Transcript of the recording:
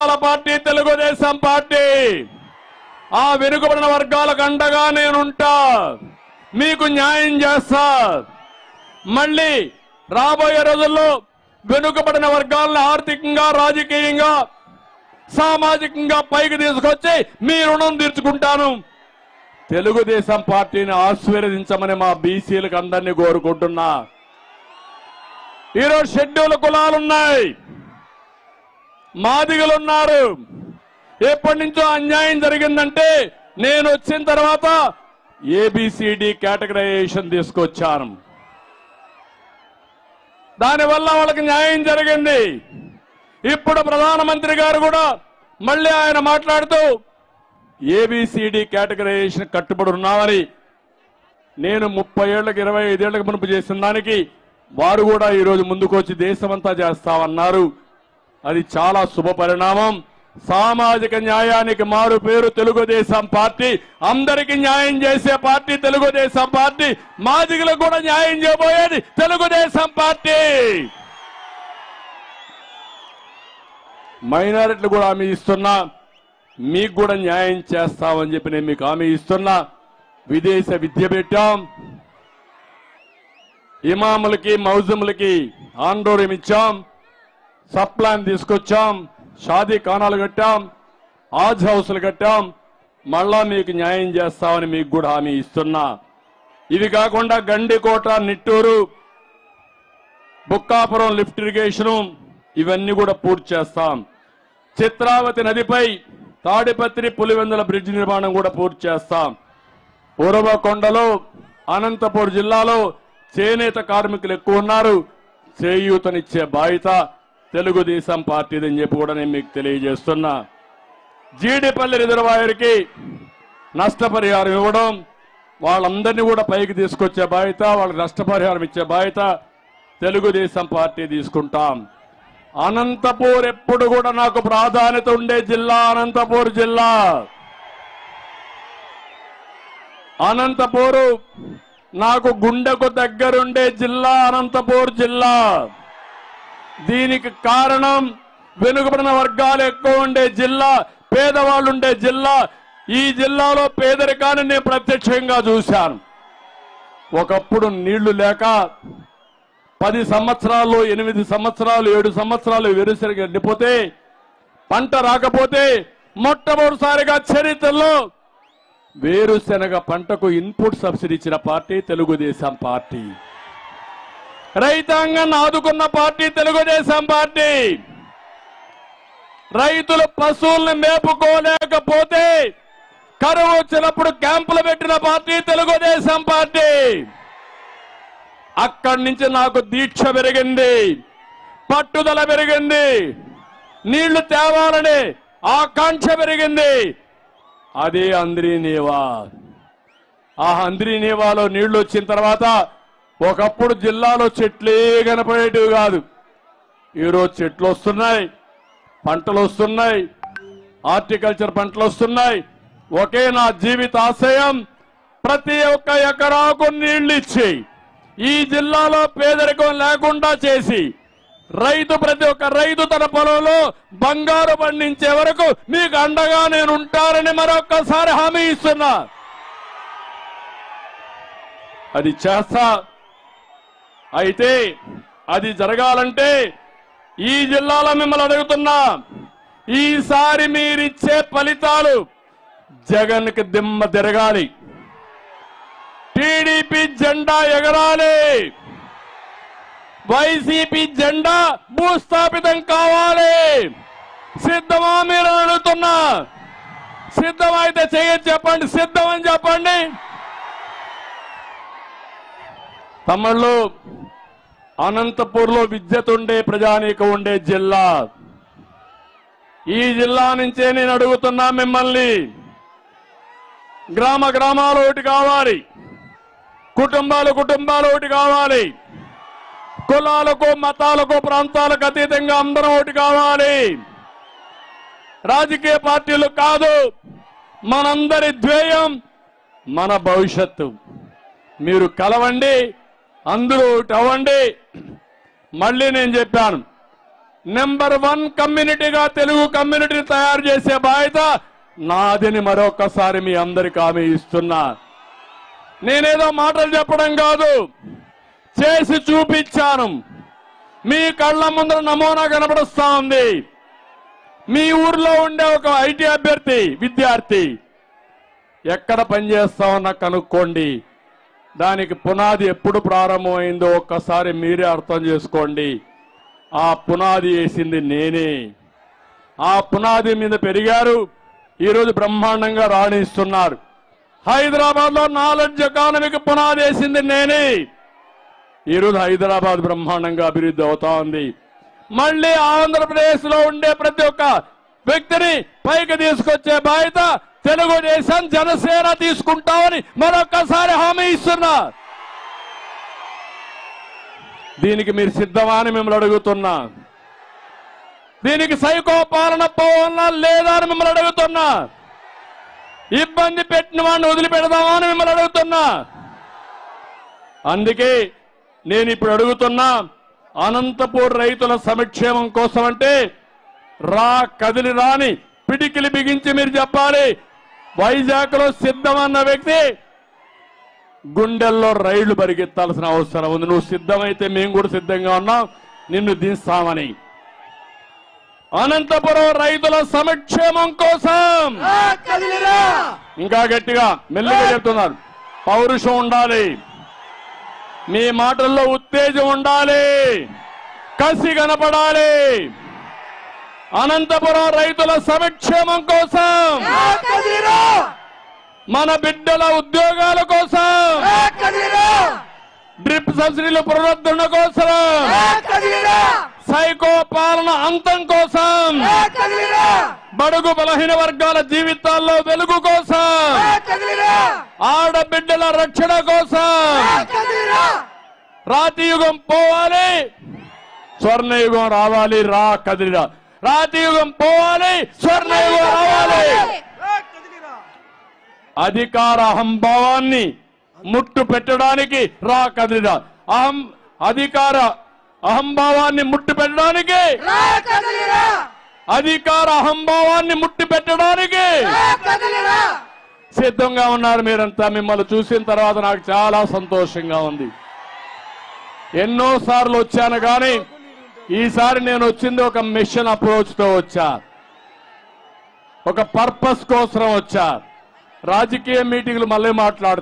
Party Telugu Desam party ఆ వెనుకబడిన వర్గాలకు అండగా నేనుంటా, మీకు న్యాయం చేస్తా. మళ్ళీ రాబోయే రోజుల్లో వెనుకబడిన వర్గాలను ఆర్థికంగా, రాజకీయంగా, సామాజికంగా పైకి తీసుకొచ్చి మీ రుణం తీర్చుకుంటాను. తెలుగుదేశం పార్టీని ఆశీర్వదించమని మా బీసీలకు అందరినీ కోరుకుంటున్నా. ఈరోజు షెడ్యూల్ కులాలున్నాయి, మాదిగలున్నారు. ఎప్పటి నుంచో అన్యాయం జరిగిందంటే నేను వచ్చిన తర్వాత ఏబిసిడి కేటగరైజేషన్ తీసుకొచ్చాను. దానివల్ల వాళ్ళకి న్యాయం జరిగింది. ఇప్పుడు ప్రధానమంత్రి గారు కూడా మళ్ళీ ఆయన మాట్లాడుతూ ఏబిసిడి కేటగరైజేషన్ కట్టుబడి ఉన్నామని, నేను 30 ఏళ్లకు 25 ఏళ్లకు మునుపు చేసిన దానికి వారు కూడా ఈరోజు ముందుకు వచ్చి దేశమంతా చేస్తామన్నారు. అది చాలా శుభ పరిణామం. సామాజిక న్యాయానికి మారు పేరు తెలుగుదేశం పార్టీ. అందరికీ న్యాయం చేసే పార్టీ తెలుగుదేశం పార్టీ. మాదిగలకు కూడా న్యాయం చేయబోయేది తెలుగుదేశం పార్టీ. మైనారిటీలు కూడా హామీ ఇస్తున్నా, మీకు కూడా న్యాయం చేస్తామని చెప్పి నేను మీకు హామీ ఇస్తున్నా. విదేశ విద్య పెట్టాం, ఇమాములకి మౌజములకి ఆందోళన ఇచ్చాం, సప్లాన్ తీసుకొచ్చాం, షాదీ ఖానాలు కట్టాం, ఆజ్ హౌస్లు కట్టాం. మళ్ళా మీకు న్యాయం చేస్తామని మీకు కూడా హామీ ఇస్తున్నా. ఇవి కాకుండా గండికోట, నిట్టూరు, బుక్కాపురం లిఫ్ట్ ఇరిగేషను ఇవన్నీ కూడా పూర్తి చేస్తాం. చిత్రావతి నదిపై తాడిపత్రి పులివెందుల బ్రిడ్జ్ నిర్మాణం కూడా పూర్తి చేస్తాం. ఉరవకొండలో అనంతపురం జిల్లాలో చేనేత కార్మికులు ఎక్కువ ఉన్నారు. చేయూతనిచ్చే బాధ్యత తెలుగుదేశం పార్టీదని చెప్పి కూడా నేను మీకు తెలియజేస్తున్నా. జీడిపల్లి రిజర్వాయర్కి నష్టపరిహారం ఇవ్వడం, వాళ్ళందరినీ కూడా పైకి తీసుకొచ్చే బాధ్యత, వాళ్ళకి నష్టపరిహారం ఇచ్చే బాధ్యత తెలుగుదేశం పార్టీ తీసుకుంటాం. అనంతపూర్ ఎప్పుడు కూడా నాకు ప్రాధాన్యత ఉండే జిల్లా అనంతపూర్ జిల్లా. అనంతపూరు నాకు గుండెకు దగ్గరుండే జిల్లా అనంతపూర్ జిల్లా. దీనికి కారణం వెనుకబడిన వర్గాలు ఎక్కువ ఉండే జిల్లా, పేదవాళ్ళు ఉండే జిల్లా. ఈ జిల్లాలో పేదరికాన్ని నేను ప్రత్యక్షంగా చూశాను. ఒకప్పుడు నీళ్లు లేక 10 సంవత్సరాలు, 8 సంవత్సరాలు, 7 సంవత్సరాలు వేరుశనగ ఎండిపోతే, పంట రాకపోతే మొట్టమొదటిసారిగా చరిత్రలో వేరుశనగ పంటకు ఇన్పుట్ సబ్సిడీ ఇచ్చిన పార్టీ తెలుగుదేశం పార్టీ. రైతాంగాన్ని ఆదుకున్న పార్టీ తెలుగుదేశం పార్టీ. రైతులు పశువుల్ని మేపుకోలేకపోతే కరువు వచ్చినప్పుడు క్యాంపులు పెట్టిన పార్టీ తెలుగుదేశం పార్టీ. అక్కడి నుంచి నాకు దీక్ష పెరిగింది, పట్టుదల పెరిగింది, నీళ్లు తేవాలని ఆకాంక్ష పెరిగింది. అదే అంద్రీనీవా. ఆ అంద్రీనీవాలో నీళ్లు వచ్చిన తర్వాత ఒకప్పుడు జిల్లాలో చెట్లే కనపడేటివి కాదు. ఈరోజు చెట్లు వస్తున్నాయి, పంటలు వస్తున్నాయి, హార్టికల్చర్ పంటలు వస్తున్నాయి. ఒకే నా జీవిత ఆశయం, ప్రతి ఒక్క ఎకరాకు నీళ్లు ఇచ్చి ఈ జిల్లాలో పేదరికం లేకుండా చేసి ప్రతి ఒక్క రైతు తన పొలంలో బంగారు పండించే వరకు మీకు అండగా నేను ఉంటానని మరొక్కసారి హామీ ఇస్తున్నా. అది చేస్తా. అయితే అది జరగాలంటే ఈ జిల్లాలో మిమ్మల్ని అడుగుతున్నా, ఈసారి మీరిచ్చే ఫలితాలు జగన్కి దిమ్మ తిరగాలి, టీడీపీ జెండా ఎగరాలి, వైసీపీ జెండా భూస్థాపితం కావాలి. సిద్ధమా మీరు అడుగుతున్నా? సిద్ధమైతే చేయొచ్చు చెప్పండి, సిద్ధం అని చెప్పండి. తమిళలో అనంతపూర్లో విద్యత ఉండే ప్రజానీకం ఉండే జిల్లా. ఈ జిల్లా నుంచే నేను అడుగుతున్నా మిమ్మల్ని, గ్రామ గ్రామాలు ఒకటి కావాలి, కుటుంబాలు ఒకటి కావాలి, కులాలకు, మతాలకు, ప్రాంతాలకు అతీతంగా అందరం ఒకటి కావాలి. రాజకీయ పార్టీలు కాదు, మనందరి ధ్యేయం మన భవిష్యత్తు. మీరు కలవండి, అందరూ ఒకటి అవ్వండి. మళ్ళీ నేను చెప్పాను, నెంబర్ 1 కమ్యూనిటీగా తెలుగు కమ్యూనిటీని తయారు చేసే బాధ్యత నాదని మరొకసారి మీ అందరికీ హామీ ఇస్తున్నా. నేనేదో మాటలు చెప్పడం కాదు, చేసి చూపించాను. మీ కళ్ళ ముందర నమూనా కనబడుస్తా ఉంది. మీ ఊర్లో ఉండే ఒక ఐటీ అభ్యర్థి విద్యార్థి ఎక్కడ పనిచేస్తామన్నా కనుక్కోండి. దానికి పునాది ఎప్పుడు ప్రారంభమైందో ఒక్కసారి మీరే అర్థం చేసుకోండి. ఆ పునాది వేసింది నేనే. ఆ పునాది మీద పెరిగారు, ఈరోజు బ్రహ్మాండంగా రాణిస్తున్నారు. హైదరాబాద్ లో నాలెడ్జ్ ఎకానమీకి పునాది వేసింది నేనే. ఈరోజు హైదరాబాద్ బ్రహ్మాండంగా అభివృద్ధి అవుతా ఉంది. మళ్ళీ ఆంధ్రప్రదేశ్ లో ఉండే ప్రతి ఒక్క వ్యక్తిని పైకి తీసుకొచ్చే బాధ్యత తెలుగుదేశం జనసేన తీసుకుంటామని మరొక్కసారి హామీ ఇస్తున్నా. దీనికి మీరు సిద్ధమా అని మిమ్మల్ని అడుగుతున్నా. దీనికి సైకో పాలన పోవాలన్నా లేదా అని మిమ్మల్ని అడుగుతున్నా. ఇబ్బంది పెట్టిన వాడిని వదిలిపెడదామా అని మిమ్మల్ని అడుగుతున్నా. అందుకే నేను ఇప్పుడు అడుగుతున్నా, అనంతపూర్ రైతుల సంక్షేమం కోసం అంటే కదిలి రాని పిడికిలి బిగించి మీరు చెప్పాలి. వైజాగ్ లో సిద్ధమన్న వ్యక్తి గుండెల్లో రైళ్లు పరిగెత్తాల్సిన అవసరం ఉంది. నువ్వు సిద్ధమైతే మేము కూడా సిద్ధంగా ఉన్నాం, నిన్ను దింస్తామని. అనంతపురం రైతుల సంక్షేమం కోసం ఇంకా గట్టిగా మెల్లిగా చెప్తున్నారు, పౌరుషం ఉండాలి, మీ మాటల్లో ఉత్తేజం ఉండాలి, కసి కనపడాలి. అనంతపురం రైతుల సంక్షేమం కోసం, మన బిడ్డల ఉద్యోగాల కోసం, డ్రిప్ సబ్సిడీల పునరుద్ధరణ కోసం, సైకో పాలన అంతం కోసం, బడుగు బలహీన వర్గాల జీవితాల్లో వెలుగు కోసం, ఆడబిడ్డల రక్షణ కోసం. రాతి యుగం పోవాలి, స్వర్ణయుగం రావాలి. కదిలిరా. రాతి యుగం పోవాలి, స్వర్ణయుగం రావాలి. అధికార అహంభావాన్ని ముట్టు పెట్టడానికి కదిలిరా. అధికార అహంభావాన్ని ముట్టు పెట్టడానికి, అధికార అహంభావాన్ని ముట్టి పెట్టడానికి సిద్ధంగా ఉన్నారు మీరంతా. మిమ్మల్ని చూసిన తర్వాత నాకు చాలా సంతోషంగా ఉంది. ఎన్నోసార్లు వచ్చాను కానీ ఈసారి నేను వచ్చింది ఒక మిషన్ అప్రోచ్ తో వచ్చా, ఒక పర్పస్ కోసం వచ్చా. రాజకీయ మీటింగ్లు మళ్ళీ మాట్లాడుతున్నా.